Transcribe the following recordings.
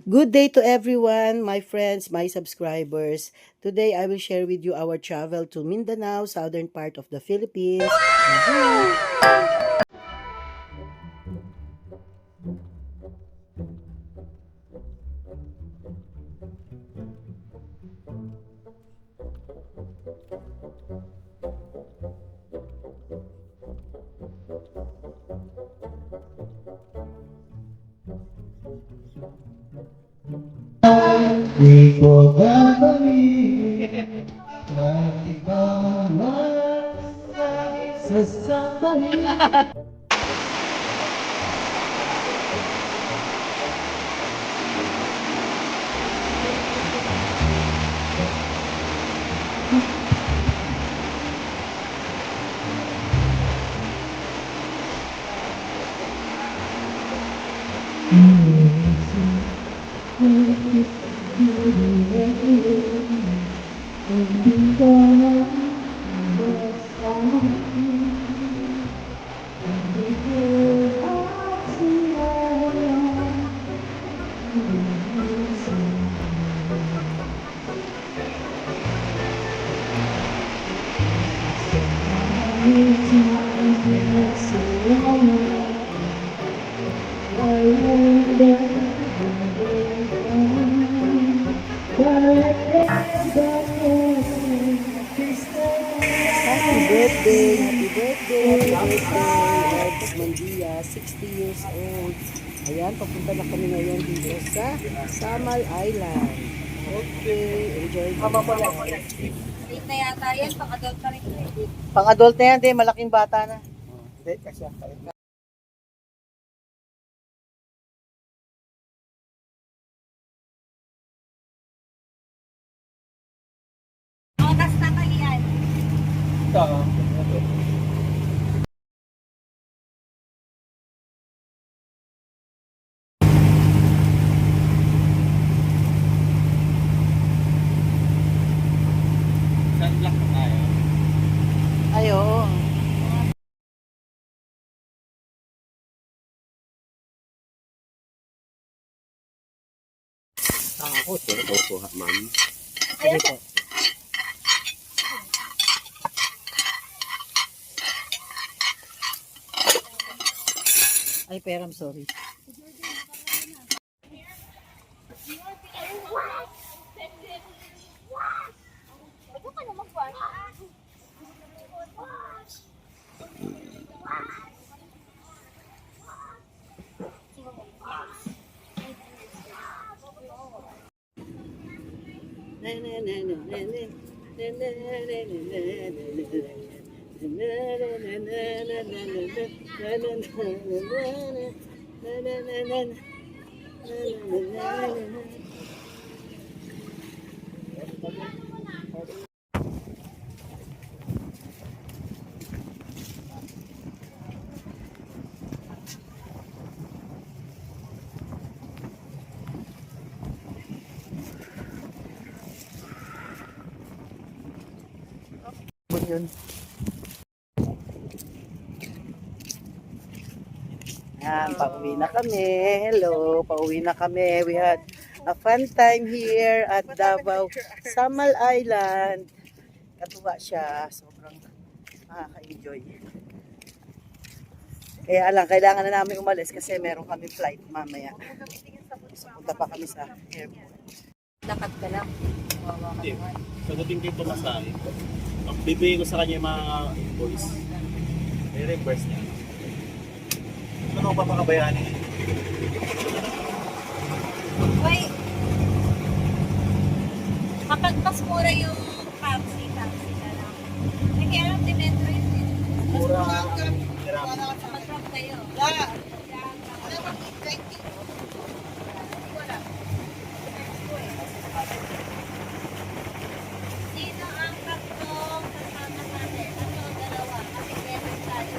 Good day to everyone, my friends, my subscribers. Today I will share with you our travel to Mindanao, southern part of the Philippines. Di ko babalik na ikaw masasabi. Happy birthday, Eds Mandia, 60 years old. Ayan, papunta na kami ngayon dito sa Samal Island. Okay, enjoy the ride. Late na yata yan, pang-adult pa rin. Pang-adult na yan, di, malaking bata na. Hindi, kasi Oras na kalian. Sunblock na tayo. Ay, oo. Ako, ito po, ma'am. Sige po. Ay, peram, sorry. Ito ka na mag-wash. Yun. Yan, pauwi na kami. Hello, pauwi na kami. We had a fun time here at Davao, Samal Island. Katuwa siya. Sobrang nakaka-enjoy. Kaya lang, kailangan na namin umalis kasi meron kami flight mamaya. So, punta pa kami sa airport. Lakad ka lang. Wawa ka Hindi. naman. Pagdating kay Tomasan, bibigay ko sa kanya yung mga invoice. May reimburse niya. Ano ko papakabayani? Uy! Kapag mas mura yung taxi ka lang. Eh, kaya lang dinetro yun eh. Mura. Hirap. Mag-drop kayo. Sino ang tatlong kasama natin? Tatlo, dalawa. Kasi better tayo.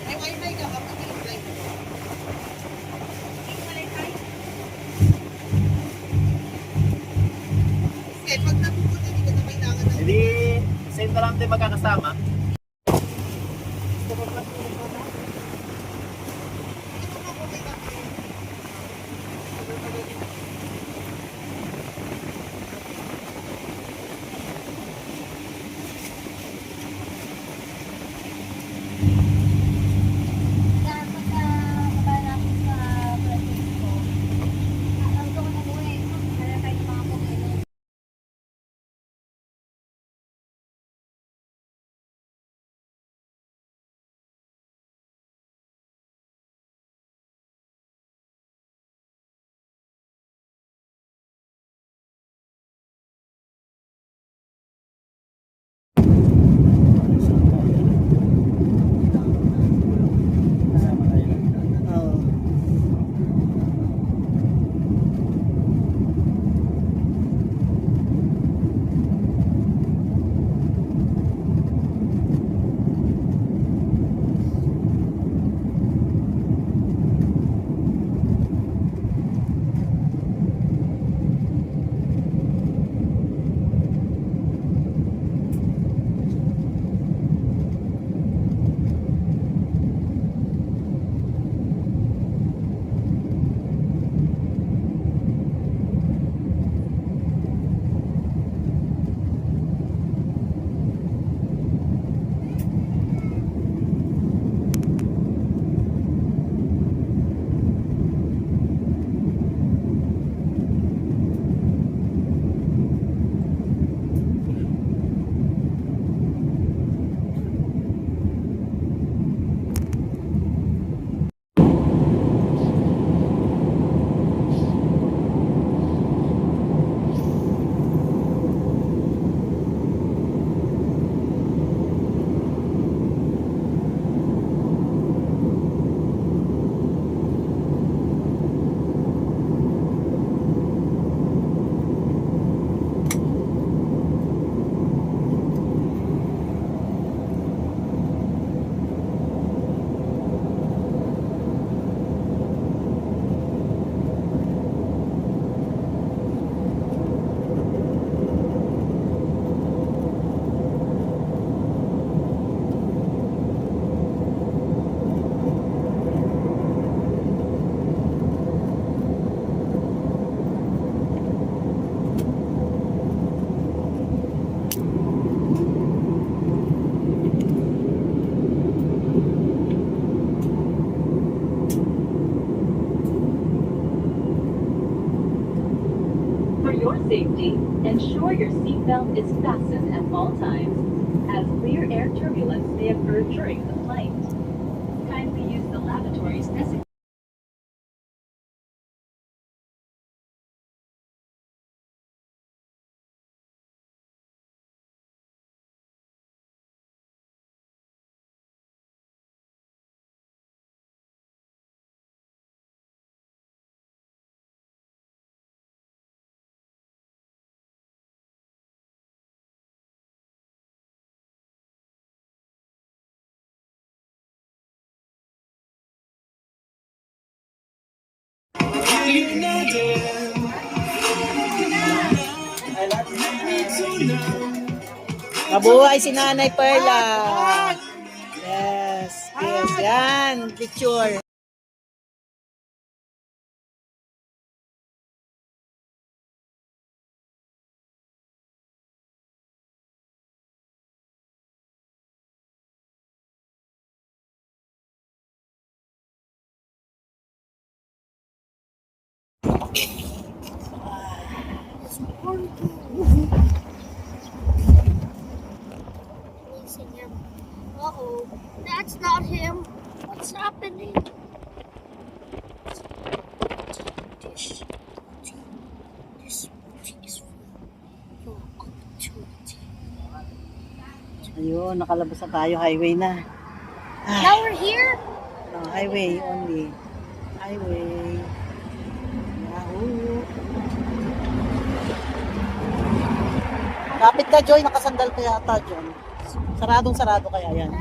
Ay, wifi ka kapag i-invite. Iwalay tayo. Eh, pag napupunta, hindi ka na kailangan ng... Hindi, same na lang tayo magkakasama. your safety, ensure your seatbelt is fastened at all times, as clear air turbulence may occur during the flight. Kindly use the lavatories designated. Mabuhay si Nanay Perla. Yes, yes, yan. Picture. Uh-oh, that's not him. What's happening? This is your opportunity. Ayun, nakalabas na tayo. Highway na. Now we're here? No, highway only. Highway. Yahoo! Kapit ka, Joy. Nakasandal ka yata, Joy. Saradong-sarado kaya yan.